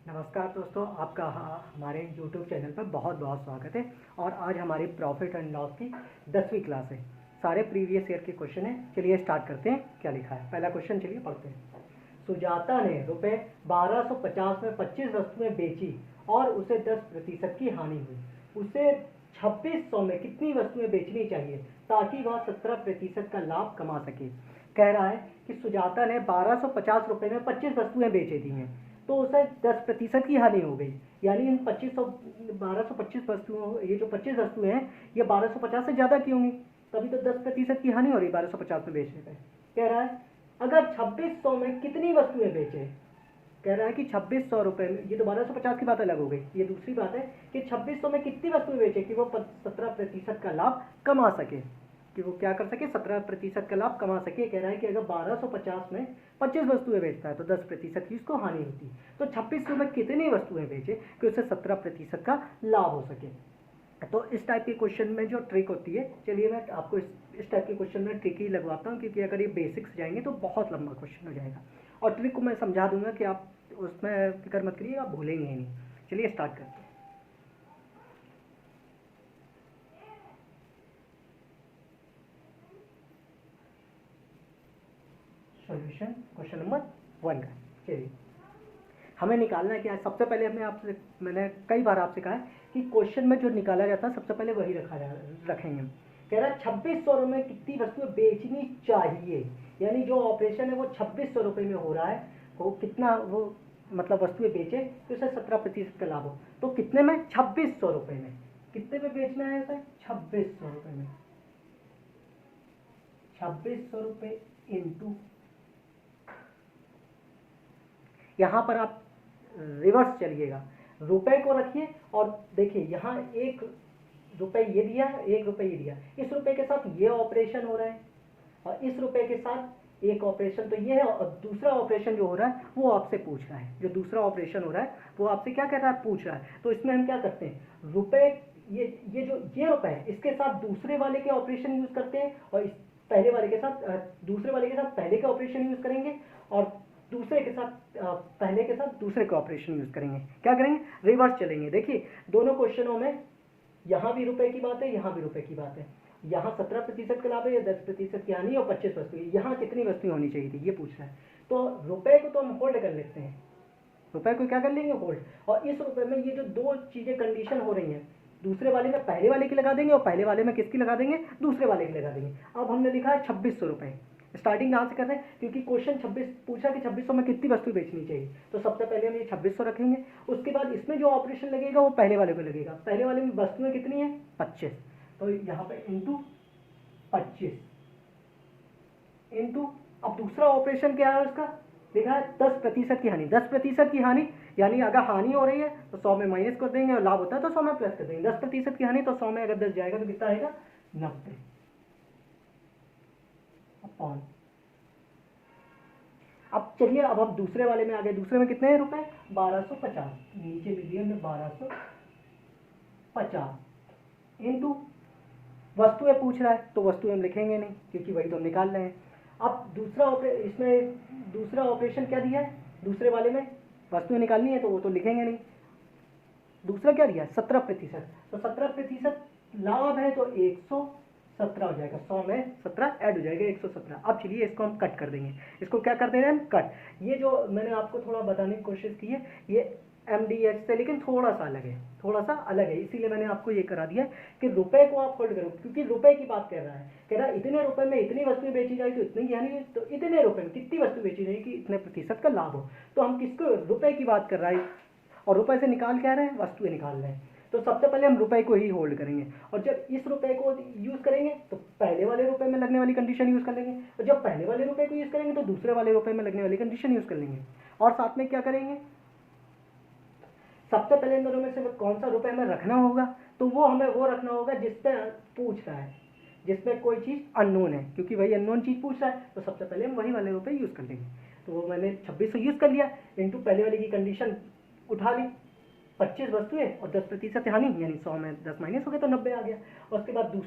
नमस्कार दोस्तों, आपका हमारे YouTube चैनल पर बहुत बहुत स्वागत है। और आज हमारी प्रॉफिट एंड लॉस की 10वीं क्लास है। सारे प्रीवियस ईयर के क्वेश्चन हैं। चलिए स्टार्ट करते हैं। क्या लिखा है पहला क्वेश्चन, चलिए पढ़ते हैं। सुजाता ने रुपये 1250 में 25 वस्तुएं बेची और उसे 10% की हानि हुई। उसे 2600 में कितनी वस्तुएं बेचनी चाहिए ताकि वह 17% का लाभ कमा सके। कह रहा है कि सुजाता ने 1250 रुपये में 25 वस्तुएं बेची थी हैं, तो उसे 10% की हानि हो गई। यानी इन 1225 वस्तुओं, ये जो 25 वस्तुएं हैं ये 1250 से ज़्यादा की होंगी, तभी तो 10% की हानि हो रही 1250 में बेचने पे। कह रहा है अगर 2600 में कितनी वस्तुएं बेचे। कह रहा है कि 2600 रुपये में, ये तो 1250 की बात अलग हो गई, ये दूसरी बात है कि 2600 में कितनी वस्तुएं बेचे कि वो 17% का लाभ कमा सके, कि वो क्या कर सके, 17% का लाभ कमा सके। कह रहा है कि अगर 1250 में 25 वस्तुएं बेचता है तो 10% की उसको हानि होती। तो 2600 में कितनी वस्तुएं बेचे कि उसे 17% का लाभ हो सके। तो इस टाइप के क्वेश्चन में जो ट्रिक होती है, चलिए मैं आपको इस टाइप के क्वेश्चन में ट्रिक ही लगवाता हूँ, क्योंकि अगर ये बेसिक्स जाएंगे तो बहुत लंबा क्वेश्चन हो जाएगा। और ट्रिक को मैं समझा दूंगा कि आप उसमें फिक्र मत करिए, आप भूलेंगे ही नहीं। चलिए स्टार्ट करते हैं। सॉल्यूशन क्वेश्चन नंबर 1 का। चलिए हमें निकालना है क्या है। सबसे पहले मैंने कई बार आपसे कहा है कि क्वेश्चन में जो निकाला जाता है सबसे पहले वही रखेंगे। कह रहा है 2600 में कितनी वस्तुएं बेचनी चाहिए, यानी जो ऑपरेशन है वो 2600 रुपये में हो रहा है, वो कितना वो मतलब वस्तुएं बेचे तो उसे 17% का लाभ हो। तो कितने में, 2600 रुपये में। कितने में बेचना है उसे, 2600 रुपये में। 2600 रुपये इंटू, यहाँ पर आप रिवर्स चलिएगा, रुपए को रखिए और देखिए यहाँ 1 रुपये ये दिया, 1 रुपये ये दिया। इस रुपए के साथ ये ऑपरेशन हो रहा है और इस रुपए के साथ एक ऑपरेशन तो ये है, और दूसरा ऑपरेशन जो हो रहा है वो आपसे पूछ रहा है। जो दूसरा ऑपरेशन हो रहा है वो आपसे क्या कर रहा है, पूछ रहा है। तो इसमें हम क्या करते हैं, रुपए ये रुपए है, इसके साथ दूसरे वाले के ऑपरेशन यूज करते हैं, और इस पहले वाले के साथ दूसरे वाले के साथ पहले के ऑपरेशन यूज करेंगे, और दूसरे के साथ पहले के साथ दूसरे के ऑपरेशन यूज करेंगे। क्या करेंगे, रिवर्स चलेंगे। देखिए दोनों क्वेश्चनों में यहाँ भी रुपए की बात है, यहाँ भी रुपए की बात है। यहाँ 17% का लाभ है या 10% की हानि और 25 वस्तुएं, यहाँ कितनी वस्तुएं होनी चाहिए थी ये पूछ रहा है। तो रुपए को तो हम होल्ड कर लेते हैं, रुपए को क्या कर लेंगे, होल्ड। और इस रुपए में ये जो दो चीजें कंडीशन हो रही हैं, दूसरे वाले में पहले वाले की लगा देंगे और पहले वाले में किसकी लगा देंगे, दूसरे वाले की लगा देंगे। अब हमने लिखा है 2600 रुपये। स्टार्टिंग कहाँ से कर रहे हैं, क्योंकि क्वेश्चन 26 पूछा कि 2600 में कितनी वस्तु बेचनी चाहिए, तो सबसे पहले हम ये 2600 रखेंगे। उसके बाद इसमें जो ऑपरेशन लगेगा वो पहले वाले को लगेगा। पहले वाले में वस्तुएं कितनी है, 25, तो यहाँ पे इंटू 25 इंटू, अब दूसरा ऑपरेशन क्या है उसका, लिखा है 10% की हानि। 10% की हानि यानी अगर हानि हो रही है तो 100 में माइनस कर देंगे, और लाभ होता है तो 100 में प्लस कर देंगे। 10% की हानि तो 100 में अगर 10 जाएगा तो कितना आएगा, 90 अपॉन। अब चलिए अब हम दूसरे वाले में आ गए। दूसरे में कितने हैं रुपए, 1250, नीचे लिख दिया हमने 1250 इंटू वस्तुएं पूछ रहा है तो वस्तुएं हम लिखेंगे नहीं, क्योंकि वही तो हम निकाल रहे हैं। अब इसमें दूसरा ऑपरेशन क्या दिया है, दूसरे वाले में वस्तुएं निकालनी है तो वो तो लिखेंगे नहीं। दूसरा क्या दिया है, 17%, तो 17% लाभ है तो 117 हो जाएगा, 100 में 17 ऐड हो जाएगा, 117। अब चलिए इसको हम कट कर देंगे। इसको क्या कर देंगे हम, कट। ये जो मैंने आपको थोड़ा बताने की कोशिश की है, ये MDX से लेकिन थोड़ा सा अलग है, थोड़ा सा अलग है, इसीलिए मैंने आपको ये करा दिया कि रुपए को आप होल्ड करो, क्योंकि रुपए की बात कर रहा है। कह रहा है इतने रुपए में इतनी वस्तुएं बेची जाए तो इतनी, यानी तो इतने रुपए में कितनी वस्तु बेची जाए कि इतने प्रतिशत का लाभ हो। तो हम किसको, रुपए की बात कर रहा है, और रुपए से निकाल क्या रहे हैं, वस्तुएं निकाल रहे हैं। तो सबसे पहले हम रुपए को ही होल्ड करेंगे, और जब इस रुपए को यूज करेंगे तो पहले वाले रुपए में लगने वाली कंडीशन यूज कर लेंगे, और जब पहले वाले रुपए को यूज करेंगे तो दूसरे वाले रुपए में लगने वाली कंडीशन यूज कर लेंगे। और साथ में क्या करेंगे, सबसे पहले इन दोनों में से कौन सा रुपए हमें रखना होगा, तो वो हमें वो रखना होगा जिसपे पूछ रहा है, जिसमें कोई चीज अननोन है, क्योंकि वही अननोन चीज पूछ रहा है तो सबसे पहले हम वही वाले रुपए यूज कर लेंगे। तो वो मैंने 2600 यूज कर लिया, इंटू पहले वाले की कंडीशन उठा ली, 25 वस्तुएं और 10% हानि, यानी 100 में 10 माइनस हो गया तो 90 आ गया। और उसके बाद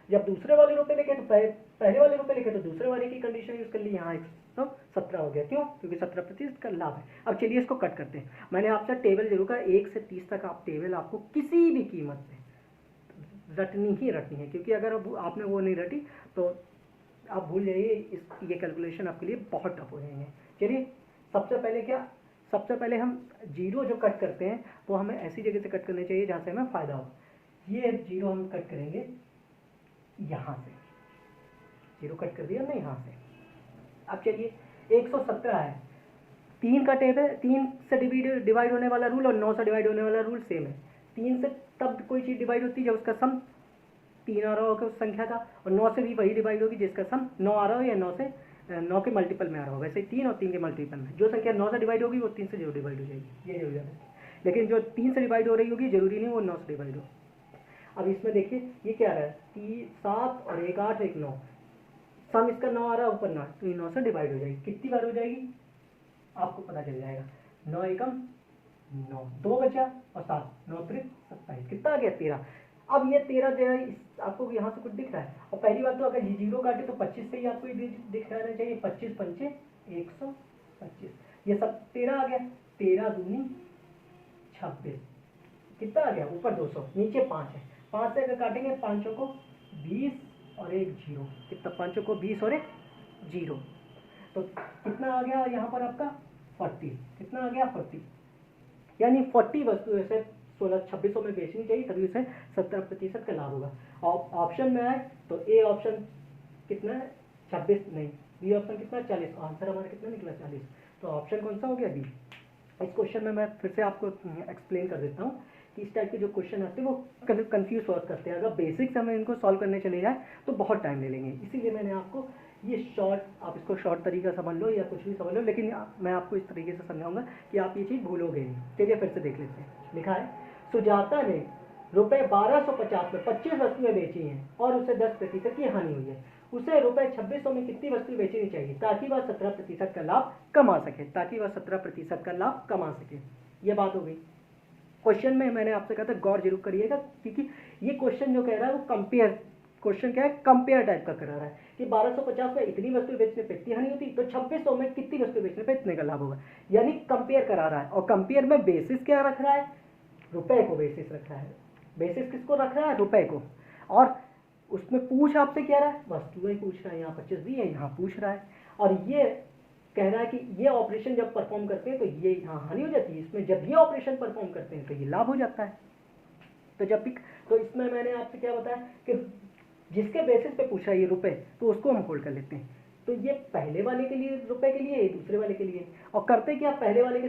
जब दूसरे वाले रुपए लेके तो पहले वाले रुपए लेके तो दूसरे वाले की कंडीशन यूज कर ली, यहाँ तो 17 हो गया। क्यों? क्योंकि 17% का लाभ है। अब चलिए इसको कट करते हैं। मैंने आपसे टेबल जरूर कहा 1 से 30 तक आप टेबल आपको किसी भी कीमत पे रटनी ही रटनी है, क्योंकि अगर आपने वो नहीं रटी तो आप भूल जाइए, ये कैलकुलेशन आपके लिए बहुत टफ हो जाएंगे। चलिए सबसे पहले हम जीरो जो कट करते हैं वो हमें ऐसी जगह से कट करने चाहिए जहाँ से हमें फ़ायदा हो। ये जीरो हम कट करेंगे यहाँ से, जीरो कट कर दिया हमने यहाँ से। अब चलिए 117 है, 3 का टेबल, 3 से डिवाइड होने वाला रूल और 9 से डिवाइड होने वाला रूल सेम है। 3 से तब कोई चीज़ डिवाइड होती है जब उसका सम 3 आ रहा होगा उस संख्या का, और 9 से भी वही डिवाइड होगी जिसका सम 9 आ रहा हो या 9 के मल्टीपल में आ रहा होगा। वैसे 3 और 3 के मल्टीपल में जो संख्या 9 से डिवाइड होगी वो 3 से जरूर डिवाइड हो जाएगी, ये जरूर याद है। लेकिन जो 3 से डिवाइड हो रही होगी जरूरी नहीं वो 9 से डिवाइड हो। अब इसमें देखिए ये क्या रहा है, 7 और 1 8 1 9, सम इसका 9 आ रहा है ऊपर 9, तो ये 9 से डिवाइड हो जाएगी। कितनी बार हो जाएगी आपको पता चल जाएगा। 9 एकम 9, 2 बचा और 7, 9 त्रिक 27, कितना आ गया 13। अब ये 13 जो है आपको यहाँ से कुछ दिख रहा है, और पहली बात तो अगर जीरो काटे तो 25 से ही आपको दिख रहना चाहिए। 25 पंचे 125, ये सब 13 आ गया। 13 दूनी 26, कितना आ गया ऊपर 200 नीचे 5 है। 5 से अगर काटेंगे 5 को 20 और एक जीरो, कितना 5 को 20 और एक जीरो, तो कितना आ गया यहाँ पर आपका 40, कितना आ गया 40, यानी 40 वस्तु ऐसे 2600 में बेचनी चाहिए, तभी उसे 17% का लाभ होगा। ऑप्शन में आए तो ए ऑप्शन कितना है 26 नहीं, बी ऑप्शन कितना है 40, आंसर हमारा कितना निकला 40। तो ऑप्शन कौन सा हो गया बी। इस क्वेश्चन में मैं फिर से आपको एक्सप्लेन कर देता हूँ कि इस टाइप के जो क्वेश्चन आते हैं वो कंफ्यूज सॉल्व करते हैं। अगर बेसिक्स हमें इनको सॉल्व करने चले जाए तो बहुत टाइम ले लेंगे, इसीलिए मैंने आपको ये शॉर्ट, आप इसको शॉर्ट तरीका समझ लो या कुछ भी समझ लो, लेकिन मैं आपको इस तरीके से समझाऊंगा कि आप ये चीज़ भूलोगे नहीं। चलिए फिर से देख लेते हैं। लिखा है सुजाता ने रुपए 1250 में 25 वस्तुएं बेची हैं और उसे 10% की हानि हुई है। उसे रुपए 2600 में कितनी वस्तु बेचनी चाहिए ताकि वह 17% का लाभ कमा सके, ताकि वह 17% का लाभ कमा सके। ये बात हो गई। क्वेश्चन में मैंने आपसे कहा था गौर जरूर करिएगा, क्योंकि ये क्वेश्चन जो कह रहा है वो कंपेयर क्वेश्चन क्या है, कंपेयर टाइप का करा रहा है कि 1250 में इतनी वस्तु बेचने पे इतनी हानि होती, तो 2600 में कितनी वस्तु बेचने पे इतने का लाभ होगा, यानी कंपेयर करा रहा है। और कंपेयर में बेसिस क्या रख रहा है, रुपए को बेसिस रख रहा है। बेसिस किसको रख रहा है, रुपए को। और उसमें पूछ आपसे क्या रहा है, वस्तुएं पूछ रहा है, यहाँ 25 दी है यहाँ पूछ रहा है, और ये कह रहा है कि ये ऑपरेशन जब परफॉर्म करते हैं तो ये यहाँ हानि हो जाती है, इसमें जब ये ऑपरेशन परफॉर्म करते हैं तो ये लाभ हो जाता है। तो जब भी, तो इसमें मैंने आपसे क्या बताया कि जिसके बेसिस पे पूछा ये रुपए, तो उसको हम होल्ड कर लेते हैं। तो ये पहले वाले के लिए रुपए के लिए, दूसरे वाले के लिए, और करते क्या पहले वाले के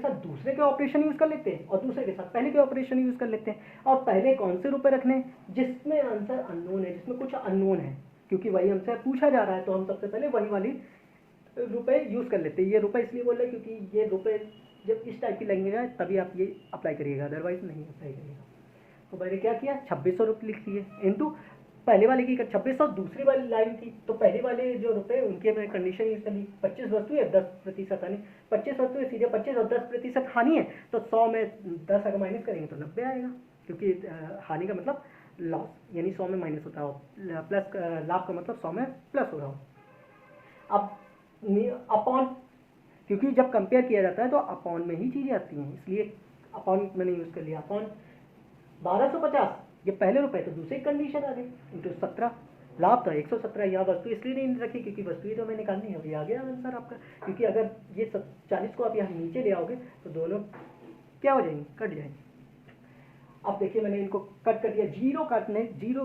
साथ दूसरे के ऑपरेशन यूज कर लेते हैं और दूसरे के साथ पहले के ऑपरेशन यूज कर लेते हैं। और पहले कौन से रुपए रखने जिसमें आंसर अननोन है, जिसमें कुछ अननोन है, क्योंकि वही हमसे पूछा जा रहा है, तो हम सबसे पहले वही वाली रुपए यूज कर लेते हैं। ये रुपए इसलिए बोल रहे हैं क्योंकि ये रुपए जब इस टाइप की लैंग्वेज है तभी आप ये अप्लाई करिएगा, अदरवाइज नहीं अप्लाई करिएगा। तो मैंने क्या किया 2600 रुपये लिख दिए इनटू पहले वाले की 2600, दूसरी वाली लाइन थी तो पहले वाले जो रुपए उनके मैं कंडीशन यूज कर ली। 25 वस्तु है 10% हानि, 25 वस्तु है सीधे 25 और 10% हानि है, तो 100 में 10 अगर माइनस करेंगे तो 90 आएगा, क्योंकि हानि का मतलब लॉस, यानी 100 में माइनस होता हो, प्लस लाभ का मतलब 100 में प्लस हो रहा हो। अब अपॉन, क्योंकि जब कंपेयर किया जाता है तो अपॉन में ही चीज़ें आती हैं, इसलिए अपॉन मैंने यूज कर लिया। अपॉन 1250 ये पहले रुपए, तो दूसरी कंडीशन आ गई इंटू 17, लाभ था 117। यहाँ वस्तु इसलिए नहीं रखी क्योंकि वस्तु ही तो हमें निकालनी है, अभी आ गया आंसर आपका। क्योंकि अगर ये 40 को आप यहाँ नीचे ले आओगे तो दोनों क्या हो जाएंगे, कट जाएंगे। अब देखिए मैंने इनको कट कर दिया। जीरो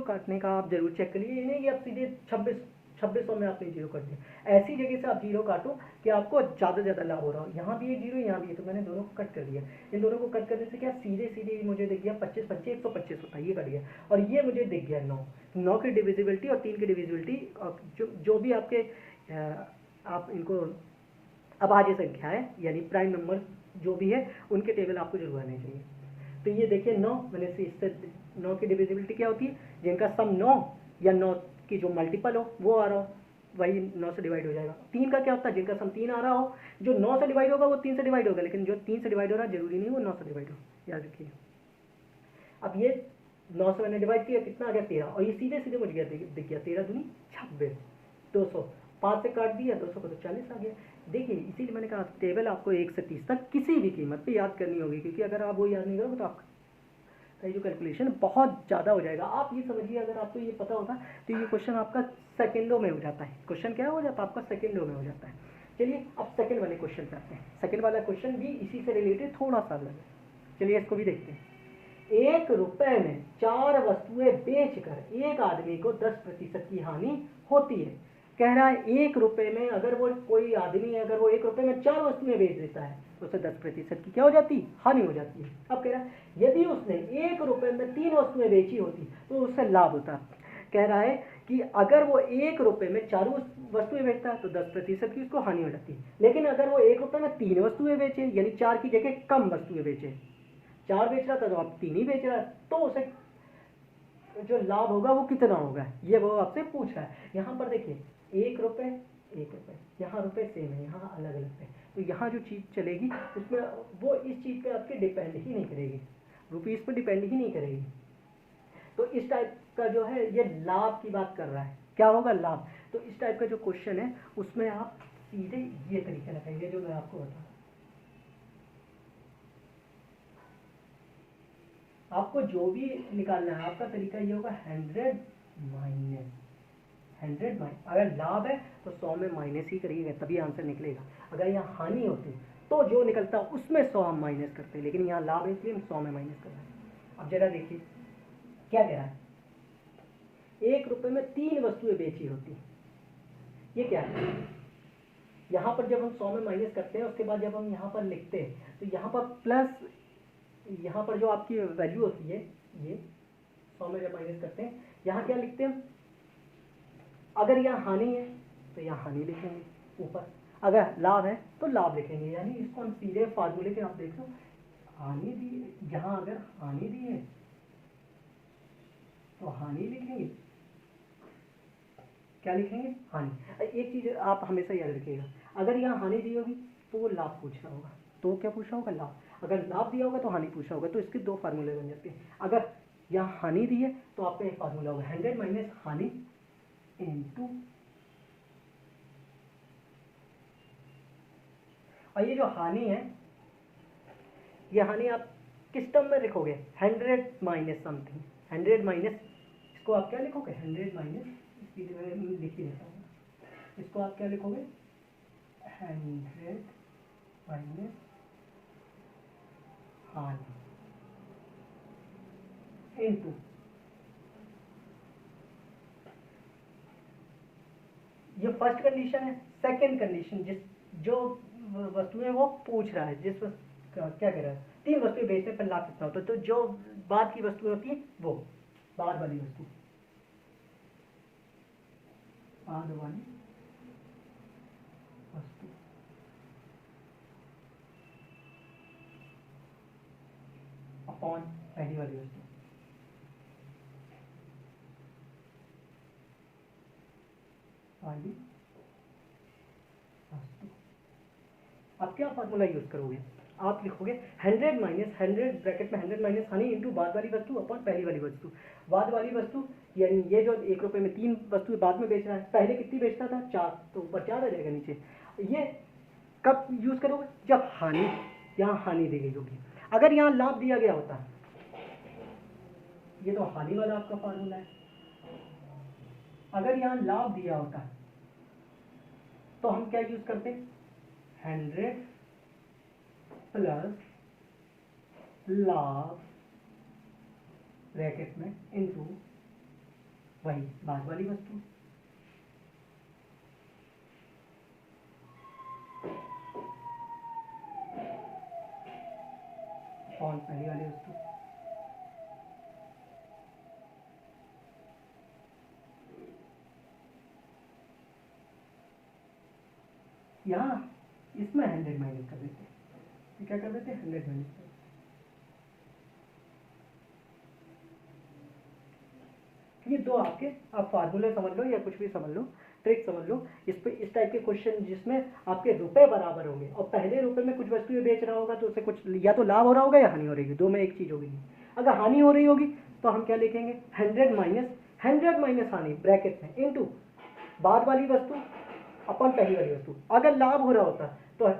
काटने का आप जरूर चेक करिए, ये नहीं कि आप सीधे 2600 में आपने जीरो कर दिया। ऐसी जगह से आप जीरो काटो कि आपको ज़्यादा से ज़्यादा लाभ हो रहा हो। यहाँ भी एक जीरो, यहाँ भी है, तो मैंने दोनों को कट कर दिया। इन दोनों को कट करने से क्या सीधे मुझे दिख गया 25 25 125 होता है, ये कट गया। और ये मुझे दिख गया 9 की डिविजिबिलिटी और 3 की डिविजिबिलिटी, जो भी आपके आप इनको अभाज्य संख्या है यानी प्राइम नंबर जो भी है उनके टेबल आपको जरूर आने चाहिए। तो ये देखिए 9, मैंने इससे 9 की डिविजिबिलिटी क्या होती है, जिनका सम 9 या 9 की जो मल्टीपल हो वो आ रहा हो वही 9 से डिवाइड हो जाएगा। 3 का क्या होता है, जिनका सम 3 आ रहा हो, जो 9 से डिवाइड होगा वो 3 से डिवाइड होगा, लेकिन जो 3 से डिवाइड हो रहा है जरूरी नहीं वो 9 से डिवाइड हो, याद रखिए। अब ये 9 से मैंने डिवाइड किया, कितना आ गया 13, और ये सीधे मुझे दिख गया 13 दूनी 26, 200, 5 से काट दिया 200 को तो 40 आ गया। देखिए इसीलिए मैंने कहा टेबल आपको 1 से 30 तक किसी भी कीमत पे याद करनी होगी, क्योंकि अगर आप वो याद नहीं करोगे तो आपका जो कैलकुलेशन बहुत ज़्यादा हो जाएगा। आप ये समझिए अगर आपको ये पता होता तो ये क्वेश्चन आपका सेकेंडों में हो जाता है। क्वेश्चन क्या हो जाता है आपका सेकेंडों में हो जाता है। चलिए अब सेकेंड वाले क्वेश्चन पे आते हैं। सेकेंड वाला क्वेश्चन भी इसी से रिलेटेड थोड़ा सा अलग है। चलिए इसको भी देखते हैं। 1 रुपए में 4 वस्तुएं बेचकर एक आदमी को 10% की हानि होती है। कह रहा है 1 रुपए में अगर वो कोई आदमी है, अगर वो 1 रुपए में 4 वस्तुएं बेच देता है तो उसे 10% की क्या हो जाती है, हानि हो जाती है। अब कह रहा है यदि उसने 1 रुपए में 3 वस्तुएं बेची होती तो उससे लाभ होता। कह रहा है कि अगर वो 1 रुपए में 4 वस्तुएं बेचता है तो 10% की उसको हानि हो जाती है, लेकिन अगर वो 1 रुपए में 3 वस्तुएं बेचे, यानी 4 की जगह कम वस्तुएं बेचे, 4 बेच रहा था तो आप 3 ही बेच रहा है, तो उसे जो लाभ होगा वो कितना होगा, ये वो आपसे पूछ रहा है। यहाँ पर देखिए 1 रुपए 1 रुपए, यहाँ रुपए सेम है, यहाँ अलग अलग है, तो यहाँ जो चीज़ चलेगी उसमें वो इस चीज़ पे आपके डिपेंड ही नहीं करेगी, रुपीज़ पर डिपेंड ही नहीं करेगी। तो इस टाइप का जो है ये लाभ की बात कर रहा है, क्या होगा लाभ। तो इस टाइप का जो क्वेश्चन है उसमें आप सीधे ये तरीका लगाएंगे जो मैं आपको बता रहा हूँ। आपको जो भी निकालना है आपका तरीका ये होगा 100 माइनस 100 माइनस, अगर लाभ है तो 100 में माइनस ही करिएगा तभी आंसर निकलेगा। अगर यहाँ हानि होती तो जो निकलता उसमें 100 हम माइनस करते हैं, लेकिन यहाँ लाभ है इसलिए हम 100 में माइनस कर रहे हैं। अब जरा देखिए क्या कह रहा है, 1 रुपए में 3 वस्तुएं बेची होती, ये क्या है। यहाँ पर जब हम 100 में माइनस करते हैं उसके बाद जब हम यहाँ पर लिखते हैं तो यहाँ पर प्लस, यहाँ पर जो आपकी वैल्यू होती है ये 100 में जब माइनस करते हैं यहाँ क्या लिखते हैं, अगर यहाँ हानि है तो यहाँ हानि लिखेंगे ऊपर, अगर लाभ है तो लाभ लिखेंगे। यानी इसको हम सीधे फार्मूले के आप देख लो, हानि दी, यहाँ अगर हानि दी है तो हानि लिखेंगे, क्या लिखेंगे, हानि। एक चीज आप हमेशा याद रखिएगा, अगर यहाँ हानि दी होगी तो वो लाभ पूछ रहा होगा, तो क्या पूछ रहा होगा, लाभ। अगर लाभ दिया होगा तो हानि पूछा होगा, तो इसके 2 फार्मूले बन जाते हैं। अगर यहाँ हानि दी है तो आपका एक फार्मूला होगा 100 माइनस हानि इनटू, और ये जो हानि है ये हानि आप किस टर्म में लिखोगे, 100 माइनस समथिंग, 100 माइनस, इसको आप क्या लिखोगे 100 माइनस, लिख ही देता हूँ, इसको आप क्या लिखोगे 100 माइनस हानि इनटू, ये फर्स्ट कंडीशन है। सेकंड कंडीशन, जिस जो वस्तुएं वो पूछ रहा है, जिस क्या कह रहा है, 3 वस्तुएं बेचने पर लाभ कितना होता है, तो जो बाद की वस्तुएं होती है वो बाद वाली वस्तु, बाद वाली वस्तु अपॉन पहली वाली वस्तु, वाली वस्तु। अब क्या फार्मूला यूज करोगे, आप लिखोगे 100 माइनस 100 ब्रैकेट में 100 माइनस हानि इंटू बाद वाली वस्तु अपॉन पहली वाली वस्तु। बाद वाली वस्तु यानी ये जो 1 रुपए में 3 वस्तुएं बाद में बेच रहा है, पहले कितनी बेचता था 4, तो ऊपर 4 आ जाएगा नीचे। ये कब यूज करोगे, जब हानि, यहाँ हानि दी गई होगी। अगर यहाँ लाभ दिया गया होता, ये तो हानि वाला आपका फार्मूला है, अगर यहाँ लाभ दिया होता तो हम क्या यूज करते, 100 प्लस लाभ ब्रैकेट में इनटू वही बाद वाली वस्तु, और पहली वाली वस्तु। यहाँ इसमें 100 माइनस कर देते हैं, क्या कर देते हैं 100 माइनस कर, ये दो आपके, आप फार्मूले समझ लो या कुछ भी समझ लो, ट्रिक समझ लो, इस पे इस टाइप के क्वेश्चन जिसमें आपके रुपए बराबर होंगे और पहले रुपए में कुछ वस्तुएं बेच रहा होगा तो उसे कुछ या तो लाभ हो रहा होगा या हानि हो रही है, दो में एक चीज होगी। अगर हानि हो रही होगी तो हम क्या लिखेंगे 100 माइनस हानि ब्रैकेट में इनटू बाद वाली वस्तु अपन पहली वाली वस्तु। अगर लाभ हो रहा होता तो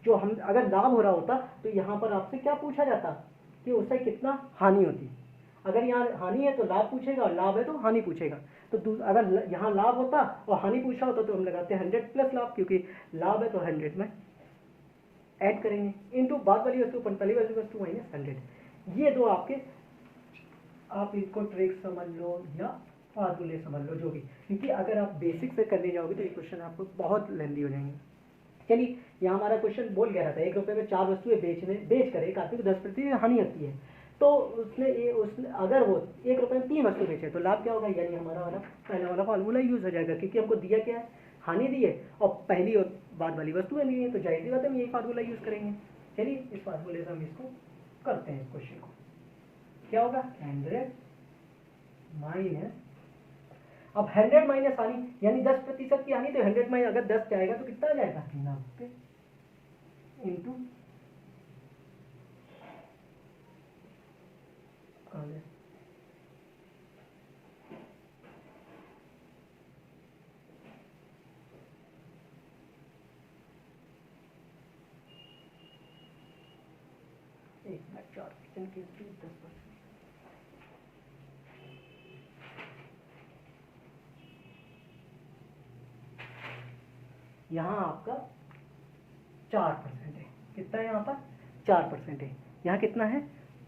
जो हम अगर लाभ हो रहा होता तो यहाँ पर आपसे क्या पूछा जाता कि उससे कितना हानि होती। अगर यहाँ हानि है तो लाभ पूछेगा और लाभ है तो हानि पूछेगा। तो अगर यहाँ लाभ होता और हानि पूछा होता तो हम लगाते 100 प्लस लाभ, क्योंकि लाभ है तो 100 में ऐड करेंगे इनटू बाद वाली वस्तु अपन पहली वाली वस्तु माइनस 100। ये दो आपके, आप इनको ट्रिक समझ लो या फार्मूले समझ लो जो भी, क्योंकि अगर आप बेसिक से करने जाओगे तो ये क्वेश्चन आपको बहुत लेंदी हो जाएंगे। चलिए यहाँ हमारा क्वेश्चन बोल गया था 1 रुपये में 4 वस्तुएं बेच कर एक आदमी को 10% हानि होती है। तो उसने अगर वो 1 रुपये में 3 वस्तु बेचे तो लाभ क्या होगा, यानी हमारा वाला पहला वाला फार्मूला यूज हो जाएगा, क्योंकि हमको दिया क्या है, हानि दी है और पहली और बाद वाली वस्तुएं ली है, तो जाहिर सी बात है हम यही फार्मूला यूज करेंगे। चलिए इस फार्मूले से हम इसको करते हैं। इस क्वेश्चन को क्या होगा 100 माइनस, अब 100 माइनस हानि यानी 10% की हानि, तो 100 में अगर 10 जाएगा तो कितना आ जाएगा 90 इंटू एक मिनट 4% की 10%। यहाँ आपका 4% है, कितना है यहाँ पर 4% है, यहाँ कितना है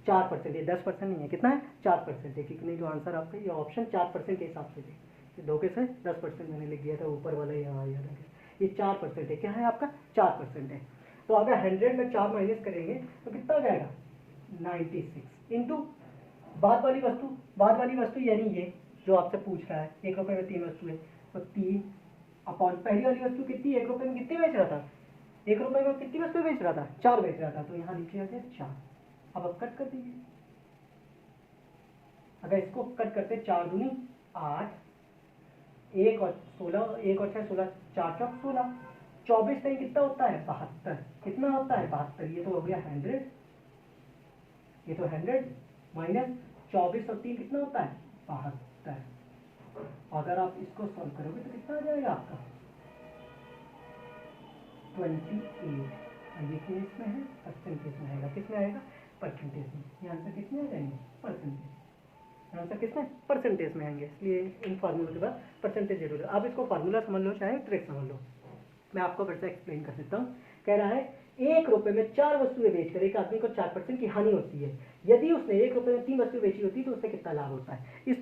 4% है, 10% नहीं है, कितना है 4% है, क्योंकि नहीं जो आंसर आपका ये ऑप्शन 4% के हिसाब से थे, धोखे से 10% मैंने लिख दिया था, ऊपर वाला यहाँ याद आ गया, ये 4% है, क्या है आपका 4% है। तो अगर 100 में 4 माइनस करेंगे तो कितना आ जाएगा 96 इंटू बाद वाली वस्तु यानी ये जो आपसे पूछ रहा है 1 रुपये में 3 वस्तु है, तो 3 अपॉन पहली वाली वस्तु कितनी 1 रुपये में कितनी बेच रहा था, 1 रुपये में कितनी वस्तु बेच रहा था 4 बेच रहा था, तो यहाँ नीचे आ गया 4। अब आप कट कर दीजिए, अगर इसको कट करते 4 दूनी 8, 1 और 16, 1 और 6 16, 4 चौक 16, 24 नहीं कितना होता है 72, कितना होता है 72, ये तो हो गया 100, ये तो 100 माइनस 24 और 3 कितना होता है 72। अगर आप इसको सॉल्व करोगे तो कितना आ जाएगा आपका 28। ये केस में है परसेंटेज में आएगा, किस में आएगा परसेंटेज में, ये आंसर किस में आ जाएंगे परसेंटेज, आंसर किस में परसेंटेज में आएंगे, इसलिए इन फार्मूलों के बाद परसेंटेज जरूर है। आप इसको फार्मूला समझ लो चाहे ट्रिक समझ लो, मैं आपको फिर से एक्सप्लेन कर सकता हूँ। कह रहा है 1 रुपये में 4 वस्तुएं बेचकर एक आदमी को 4% की हानि होती है, यदि उसने 1 रुपये में 3 वस्तुएं बेची होती तो उससे कितना लाभ होता है। इस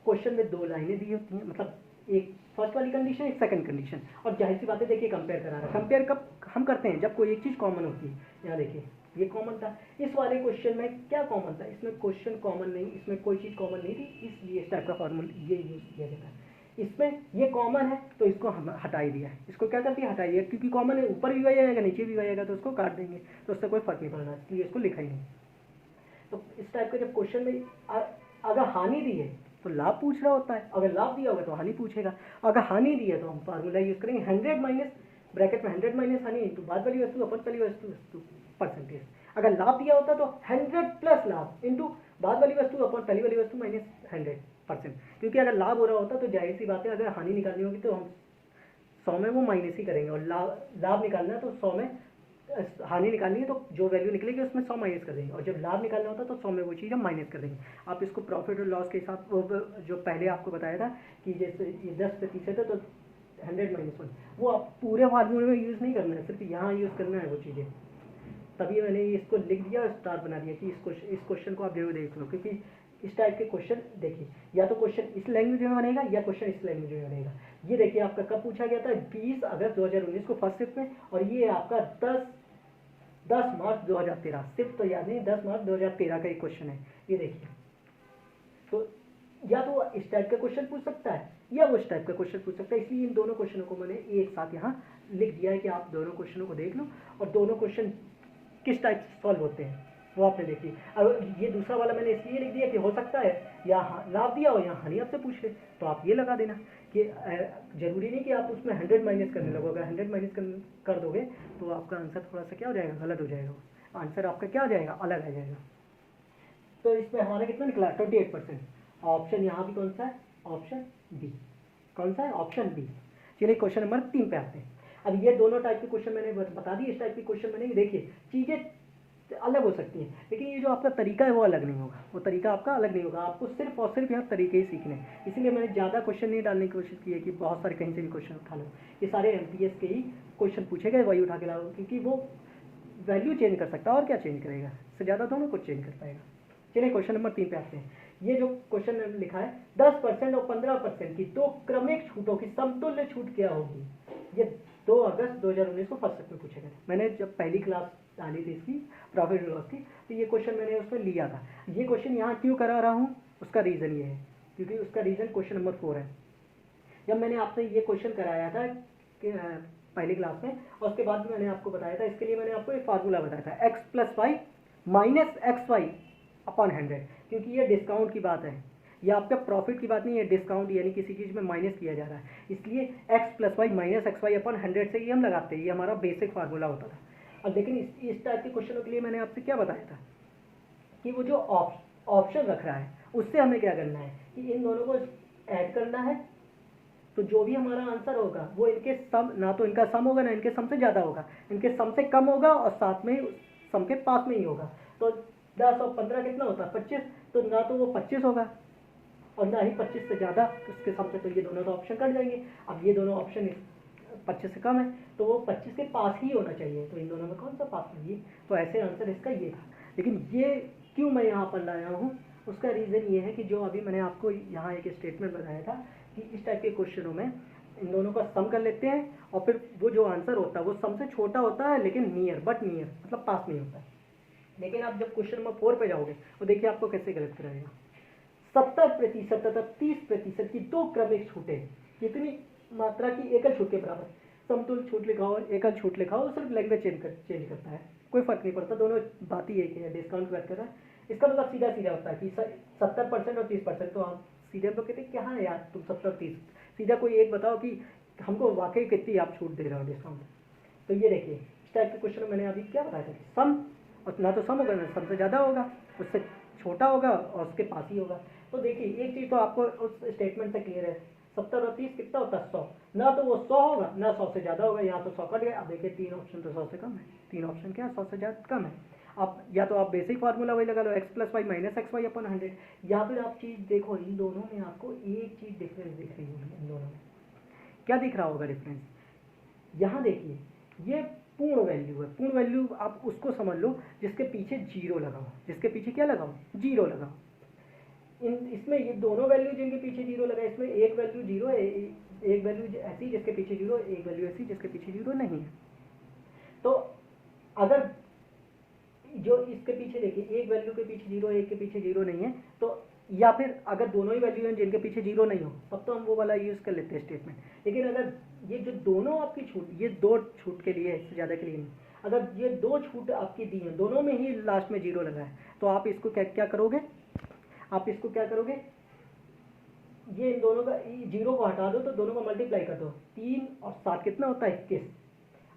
क्वेश्चन में 2 लाइनें दी होती हैं, मतलब एक फर्स्ट वाली कंडीशन एक सेकंड कंडीशन, और जाहिर सी बात है देखिए कंपेयर करा रहा है। कंपेयर कब हम करते हैं जब कोई एक चीज़ कॉमन होती है। यहाँ देखिए ये कॉमन था, इस वाले क्वेश्चन में क्या कॉमन था, इसमें क्वेश्चन कॉमन नहीं, इसमें कोई चीज़ कॉमन नहीं थी, इसलिए इस टाइप का फॉर्मूला ये यूज किया जाता है। इसमें ये कॉमन है तो इसको हम हटा ही दिया है, इसको क्या कर दिया हटा दिया, क्योंकि कॉमन है ऊपर भी आएगा नीचे भी आएगा तो उसको काट देंगे, तो उससे कोई फर्क नहीं पड़ना, इसलिए इसको लिखा ही नहीं। तो इस टाइप का जब क्वेश्चन में अगर हानि दी है तो लाभ पूछ रहा होता है, अगर लाभ दिया होगा तो हानि पूछेगा, अगर हानि दी है तो हम फार्मूला यूज करेंगे 100 माइनस ब्रैकेट में 100 माइनस हानि इंटू बाद वाली वस्तु अपन पहली वस्तु परसेंटेज। अगर लाभ दिया होता तो 100 प्लस लाभ इंटू बाद वाली वस्तु अपन पहली वाली वस्तु माइनस 100%, क्योंकि अगर लाभ हो रहा होता तो जाहिर सी बात है अगर हानि निकालनी होगी तो हम 100 में वो माइनस ही करेंगे, और लाभ निकालना है तो 100 में हानि निकालनी है तो जो वैल्यू निकलेगी उसमें 100 माइनस कर देंगे, और जब लाभ निकालना होता है तो 100 में वो चीज़ हम माइनस कर देंगे। आप इसको प्रॉफिट और लॉस के हिसाब जो पहले आपको बताया था कि जैसे ये 10% है तो 100 माइनस 1, वो आप पूरे फार्मूले में यूज़ नहीं करना है, सिर्फ यहाँ यूज़ करना है वो चीज़ें। तभी मैंने इसको लिख दिया और स्टार बना दिया कि इस क्वेश्चन को आप जरूर देख लो, क्योंकि इस टाइप के क्वेश्चन देखिए या तो क्वेश्चन इस लैंग्वेज में बनेगा या क्वेश्चन इस लैंग्वेज में बनेगा। ये देखिए आपका कब पूछा गया था 20 अगस्त 2019 को फर्स्ट शिफ्ट में, और ये आपका 10 मार्च 2013, सिर्फ तो याद नहीं 10 मार्च 2013 का एक क्वेश्चन है। ये देखिए तो या तो इस टाइप का क्वेश्चन पूछ सकता है या वो इस टाइप का क्वेश्चन पूछ सकता है, इसलिए इन दोनों क्वेश्चनों को मैंने एक साथ यहाँ लिख दिया है कि आप दोनों क्वेश्चनों को देख लो और दोनों क्वेश्चन किस टाइप से सॉल्व होते हैं वो आपने देखिए। अब ये दूसरा वाला मैंने इसलिए लिख दिया कि हो सकता है या लाभ दिया हो या हानि आपसे पूछ ले, तो आप ये लगा देना कि जरूरी नहीं कि आप उसमें 100 माइनस करने लगो, अगर 100 माइनस कर दोगे तो आपका आंसर थोड़ा सा क्या हो जाएगा गलत हो जाएगा, आंसर आपका क्या हो जाएगा अलग आ जाएगा। तो इसमें हमारा कितना निकला 28%। ऑप्शन यहाँ भी कौन सा है ऑप्शन बी, कौन सा है ऑप्शन बी। चलिए क्वेश्चन नंबर 3 पे आते हैं। अब ये दोनों टाइप के क्वेश्चन मैंने बता दी, इस टाइप के क्वेश्चन मैंने देखिए चीज़ें अलग हो सकती हैं, लेकिन ये जो आपका तरीका है वो अलग नहीं होगा, वो तरीका आपका अलग नहीं होगा, आपको सिर्फ और सिर्फ यहाँ तरीके ही सीखने हैं। इसीलिए मैंने ज़्यादा क्वेश्चन नहीं डालने की कोशिश की है कि बहुत सारे कहीं से भी क्वेश्चन उठा लो, ये सारे MTS के ही क्वेश्चन पूछे गए वही उठा के लाओ, क्योंकि वो वैल्यू चेंज कर सकता है और क्या चेंज करेगा, इससे ज़्यादा तो ना कुछ चेंज कर पाएगा। चलिए क्वेश्चन नंबर 3 पे आते हैं। ये जो क्वेश्चन लिखा है 10% और 15% की दो क्रमिक छूटों की समतुल्य छूट क्या होगी, ये 2 अगस्त 2019 को फर्स्ट सेट में पूछे गए। मैंने जब पहली क्लास डाली थी इसकी प्रॉफिट एंड लॉस की, तो ये क्वेश्चन मैंने उसमें लिया था। ये क्वेश्चन यहाँ क्यों करा रहा हूँ, उसका रीज़न ये है, क्योंकि उसका रीज़न क्वेश्चन नंबर 4 है। जब मैंने आपसे ये क्वेश्चन कराया था पहली क्लास में, और उसके बाद मैंने आपको बताया था, इसके लिए मैंने आपको एक फार्मूला बताया था, x+y माइनस XY अपॉन 100, क्योंकि ये डिस्काउंट की बात है, ये आपका प्रॉफिट की बात नहीं है, डिस्काउंट यानी किसी चीज़ में माइनस किया जा रहा है, इसलिए x+y माइनस XY अपॉन 100 से ये हम लगाते हैं, ये हमारा बेसिक फार्मूला होता था। और लेकिन इस टाइप के क्वेश्चनों के लिए मैंने आपसे क्या बताया था कि वो जो ऑप्शन रख रहा है उससे हमें क्या करना है कि इन दोनों को ऐड करना है, तो जो भी हमारा आंसर होगा वो इनके सम, ना तो इनका सम होगा ना इनके सम से ज़्यादा होगा, इनके सम से कम होगा और साथ में सम के पास में ही होगा। तो 10 और 15 कितना होता है 25, तो ना तो वो 25 होगा और ना ही 25 से ज़्यादा उसके सम से, तो ये दोनों तो ऑप्शन कट जाएंगे। अब ये दोनों ऑप्शन 25 से कम है तो वो 25 के पास ही होना चाहिए, तो इन दोनों में कौन सा पास में, ये तो ऐसे आंसर इसका ये था। लेकिन ये क्यों मैं यहाँ पर लाया हूँ, उसका रीज़न ये है कि जो अभी मैंने आपको यहाँ एक स्टेटमेंट बताया था कि इस टाइप के क्वेश्चनों में इन दोनों का सम कर लेते हैं और फिर वो जो आंसर होता है वो सम से छोटा होता है लेकिन नियर मतलब पास नहीं होता है। लेकिन आप जब क्वेश्चन नंबर 4 पे जाओगे तो देखिए आपको कैसे गलत कराएगा। 70% तथा 30% की दो क्रमिक छूटें कितनी मात्रा की एकल छूट के बराबर, समतुल्य छूट लिखा हो एकल छूट लिखा हो, सिर्फ लैंग्वेज चेंज करता है, कोई फर्क नहीं पड़ता, दोनों बात ही एक है, डिस्काउंट की बात कर रहा है। इसका मतलब सीधा सीधा होता है कि 70% और 30%, तो आप सीधे तो कहते क्या है यार तुम 70-30, सीधा कोई एक बताओ कि हमको वाकई कितनी आप छूट दे रहे हो डिस्काउंट। तो ये देखिए इस टाइप के क्वेश्चन मैंने अभी क्या बताया था कि सम, और ना तो सम होगा ना सम से ज़्यादा होगा, उससे छोटा होगा और उसके पास ही होगा। तो देखिए एक चीज़ तो आपको उस स्टेटमेंट से क्लियर है, 70 और 30 कितना होता है 100, ना तो वो 100 होगा ना 100 से ज़्यादा होगा, यहाँ तो 100 कट गया। अब देखिए 3 ऑप्शन तो 100 से कम है, 3 ऑप्शन क्या है 100 से ज़्यादा कम है। अब या तो आप बेसिक फार्मूला वही लगा लो x+y माइनस XY अपॉन 100, या फिर आप चीज़ देखो इन दोनों में आपको एक चीज़ डिफरेंस दिख रही होगी, इन दोनों में क्या दिख रहा होगा डिफरेंस, यहाँ देखिए ये पूर्ण वैल्यू है, पूर्ण वैल्यू आप उसको समझ लो जिसके पीछे जीरो लगाओ, जिसके पीछे क्या लगाओ जीरो लगाओ। इसमें ये दोनों वैल्यू जिनके पीछे जीरो लगा, इसमें एक वैल्यू जीरो है, एक वैल्यू ऐसी जिसके पीछे जीरो, एक वैल्यू ऐसी जिसके पीछे जीरो नहीं है। तो अगर जो इसके पीछे देखिए एक वैल्यू के पीछे जीरो, एक के पीछे जीरो नहीं है, तो या फिर अगर दोनों ही वैल्यू हैं जिनके पीछे जीरो नहीं हो तब तो हम वो वाला यूज़ कर लेते हैं स्टेटमेंट। लेकिन अगर ये जो दोनों आपकी छूट, ये 2 छूट के लिए है, इससे ज़्यादा के लिए नहीं, अगर ये 2 छूट आपकी दी हैं दोनों में ही लास्ट में जीरो लगा है, तो आप इसको क्या करोगे, आप इसको क्या करोगे, ये इन दोनों का जीरो को हटा दो तो दोनों को मल्टीप्लाई कर दो, 3 और 7 कितना होता है 21,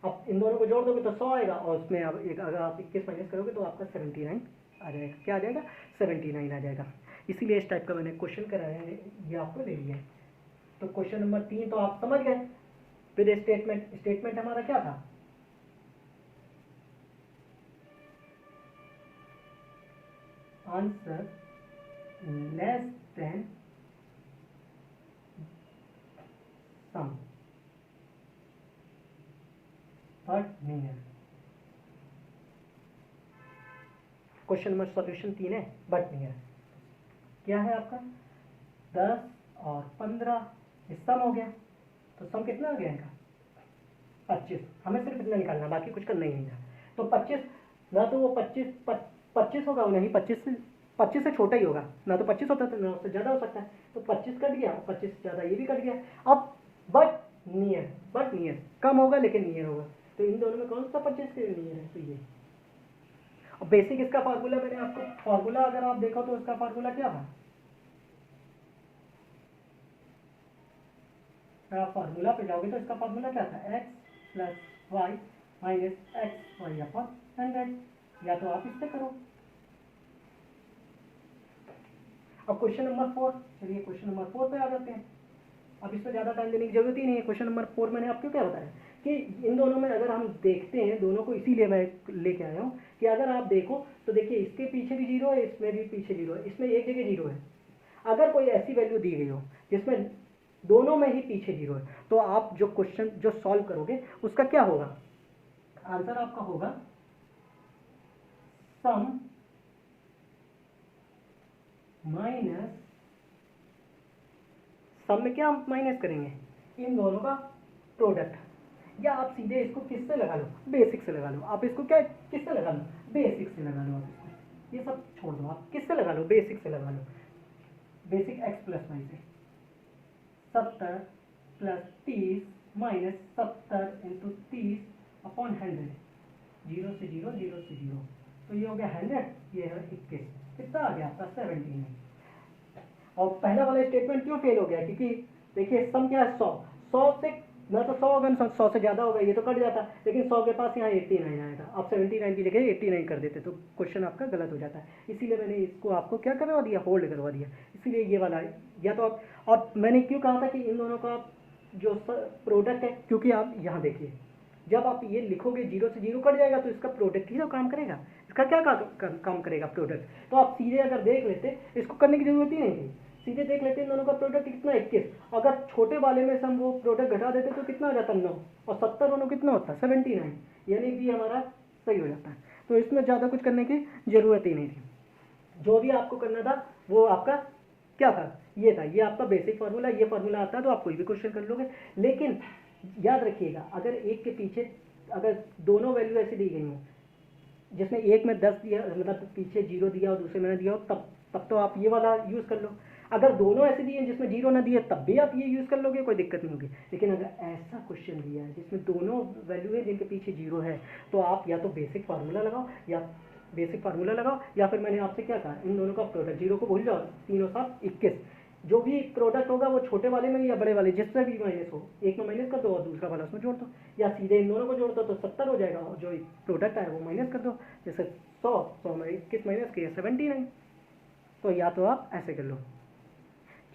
अब इन दोनों को जोड़ दोगे तो 100 आएगा, और उसमें अब एक अगर आप 21 माइनस करोगे तो आपका 79 आ जाएगा, क्या आ जाएगा 79 आ जाएगा। इसीलिए इस टाइप का मैंने क्वेश्चन कराया है, ये आपको ले लिया है। तो क्वेश्चन नंबर 3 तो आप समझ गए, फिर स्टेटमेंट हमारा क्या था, answer less than sum but near. Question number solution 3 है, बट नियर क्या है आपका 10 और 15 ये सम हो गया, तो सम कितना हो गया इनका 25, हमें सिर्फ इतना निकालना, बाकी कुछ करना ही नहीं था। तो 25 ना तो वो 25 होगा, नहीं 25 से छोटा ही होगा, ना तो 25 होता है ना उससे ज़्यादा हो सकता है, तो 25 कट गया, 25 से ज़्यादा ये भी कट गया। अब बट नियर कम होगा लेकिन नियर होगा, तो इन दोनों में कौन सा 25 के नियर है, तो ये। और बेसिक इसका फार्मूला मैंने आपको, फार्मूला अगर आप देखो तो इसका फार्मूला क्या था, अगर आप फार्मूला पे जाओगे तो इसका फार्मूला क्या था, x+y माइनस XY अपॉन 100, या तो आप इससे करो। अब क्वेश्चन नंबर 4, चलिए क्वेश्चन नंबर 4 पे आ जाते हैं। अब इसमें ज़्यादा टाइम देने की जरूरत ही नहीं है। क्वेश्चन नंबर 4 मैंने आपको क्या बताया कि इन दोनों में अगर हम देखते हैं, दोनों को इसीलिए मैं लेके आया हूँ कि अगर आप देखो तो देखिए इसके पीछे भी जीरो है, इसमें भी पीछे जीरो है, इसमें एक जगह जीरो है। अगर कोई ऐसी वैल्यू दी गई हो जिसमें दोनों में ही पीछे जीरो है, तो आप जो क्वेश्चन जो सॉल्व करोगे उसका क्या होगा, आंसर आपका होगा सम माइनस, सम में क्या हम माइनस करेंगे, इन दोनों का प्रोडक्ट, या आप सीधे इसको किससे लगा लो, बेसिक से लगा लो। आप इसको क्या किससे लगा लो, बेसिक से लगा लो। आप इसको ये सब छोड़ दो, आप किससे लगा लो, बेसिक से लगा लो। बेसिक एक्स प्लस वाई से 70 plus 30 minus 70 into 30 upon 100, zero से जीरो, जीरो से जीरो, तो ये हो गया 100, ये है 21, कितना आ गया आपका 17। और पहला वाला स्टेटमेंट क्यों फेल हो गया, क्योंकि देखिए सम क्या है 100, 100 से ना तो 100 होगा ना 100 से ज़्यादा होगा, ये तो कट जाता, लेकिन 100 के पास यहाँ 89 आएगा। आप 79 की जगह 89 कर देते तो क्वेश्चन आपका गलत हो जाता है। इसीलिए मैंने इसको आपको क्या करवा दिया, होल्ड करवा दिया। इसीलिए ये वाला या तो आप, और मैंने क्यों कहा था कि इन दोनों का जो प्रोडक्ट है, क्योंकि आप यहाँ देखिए जब आप ये लिखोगे जीरो से जीरो कट जाएगा तो इसका प्रोडक्ट ही तो काम करेगा। इसका क्या काम करेगा, प्रोडक्ट। तो आप सीधे अगर देख लेते, इसको करने की जरूरत ही नहीं थी, सीधे देख लेते इन दोनों का प्रोडक्ट कितना 21। अगर छोटे वाले में से हम वो प्रोडक्ट घटा देते तो कितना आ जाता 9, और 70 दोनों कितना होता 79, यानी भी हमारा सही हो जाता है। तो इसमें ज़्यादा कुछ करने की ज़रूरत ही नहीं थी। जो भी आपको करना था वो आपका क्या था, ये था, ये आपका बेसिक फार्मूला। ये फार्मूला आता है तो आप कोई भी क्वेश्चन कर लोगे। लेकिन याद रखिएगा, अगर एक के पीछे अगर दोनों वैल्यू ऐसी दी गई हो जिसमें एक में 10 दिया, मतलब पीछे जीरो दिया और दूसरे में ना दिया हो, तब तो आप ये वाला यूज़ कर लो। अगर दोनों ऐसे दिए जिसमें जीरो ना दिए तब भी आप ये यूज़ कर लोगे, कोई दिक्कत नहीं होगी। लेकिन अगर ऐसा क्वेश्चन दिया है जिसमें दोनों वैल्यू है जिनके पीछे जीरो है, तो आप या तो बेसिक फार्मूला लगाओ या फिर मैंने आपसे क्या कहा, इन दोनों का प्रोडक्ट, जीरो को भूल जाओ, 3 और 7 21, जो भी प्रोडक्ट होगा वो छोटे वाले में या बड़े वाले जिससे भी माइनस हो, एक में माइनस कर दो और दूसरा वाला उसमें जोड़ दो, या सीधे इन दोनों को जोड़ दो तो 70 हो जाएगा, और जो प्रोडक्ट है वो माइनस कर दो। जैसे 100 में 21 माइनस किया 79, तो या तो आप ऐसे कर लो।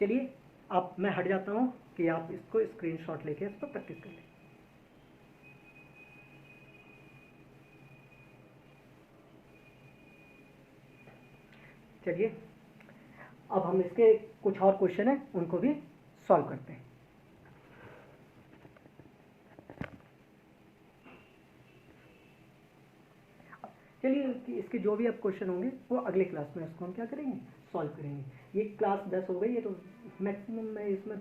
चलिए अब मैं हट जाता हूँ कि आप इसको स्क्रीनशॉट लेके इस पर प्रैक्टिस कर लें। चलिए अब हम इसके कुछ और क्वेश्चन हैं उनको भी सॉल्व करते हैं। चलिए इसके जो भी अब क्वेश्चन होंगे वो अगले क्लास में इसको हम क्या करेंगे, सॉल्व करेंगे। ये क्लास 10 हो गई है, तो मैक्सिमम मैं इसमें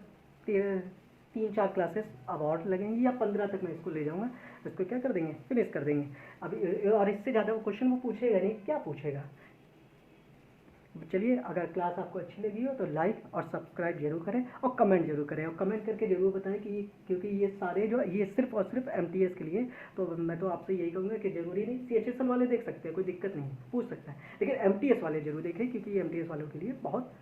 3-4 क्लासेस अब और लगेंगी, या 15 तक मैं इसको ले जाऊंगा, इसको क्या कर देंगे, फिनिश कर देंगे। अब और इससे ज़्यादा वो क्वेश्चन वो पूछेगा नहीं, क्या पूछेगा। चलिए अगर क्लास आपको अच्छी लगी हो तो लाइक और सब्सक्राइब जरूर करें और कमेंट जरूर करें, और कमेंट करके जरूर बताएं कि क्योंकि ये सारे जो ये सिर्फ और सिर्फ एमटीएस के लिए, तो मैं तो आपसे यही कहूँगा कि जरूरी नहीं, सीएचएसएल वाले देख सकते हैं, कोई दिक्कत नहीं, पूछ सकता है, लेकिन एमटीएस वाले जरूर देखें क्योंकि ये एमटीएस वालों के लिए बहुत